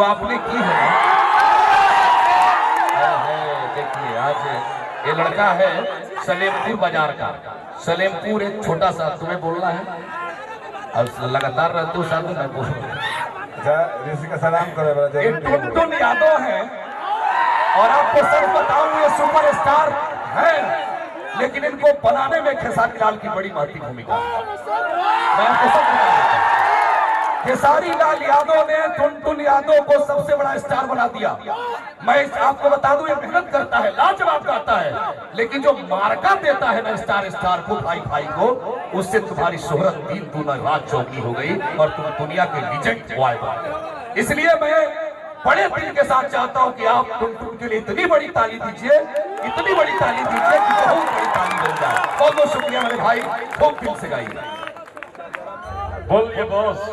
तो आपने की है। देखिए आज ये लड़का है सलेमपुर बाजार का। सलेमपुर एक छोटा सा, तुम्हें बोलना है और लगातार रहते हो साथ में बोल। ऋषि का सलाम करो। ये टुनटुन यादव है और आपको सच बताऊं ये सुपरस्टार है, लेकिन इनको बनाने में खेसारी लाल की बड़ी महत्वपूर्ण भूमिका है। मैं आपको सच बता देता हूं, खेसारी लाल यादव ने टुनटुन यादव को सबसे बड़ा स्टार बना दिया। मैं आपको बता दूं ये मेहनत करता है, लाजवाब गाता है, लेकिन जो मार्का देता है ना स्टार को, भाई को, उससे तुम्हारी शोहरत दिन दूना रात चौकी हो गई और तुम दुनिया के लीजेंड बॉय बन गए। इसलिए मैं बड़े दिल के साथ चाहता हूं कि आप टुनटुन के लिए इतनी बड़ी ताली दीजिए, इतनी बड़ी ताली दीजिए कि बहुत बड़ी ताली बन जाए। बहुत बहुत शुक्रिया मेरे भाई, खूब दिल से गाइए। बोलिए बॉस।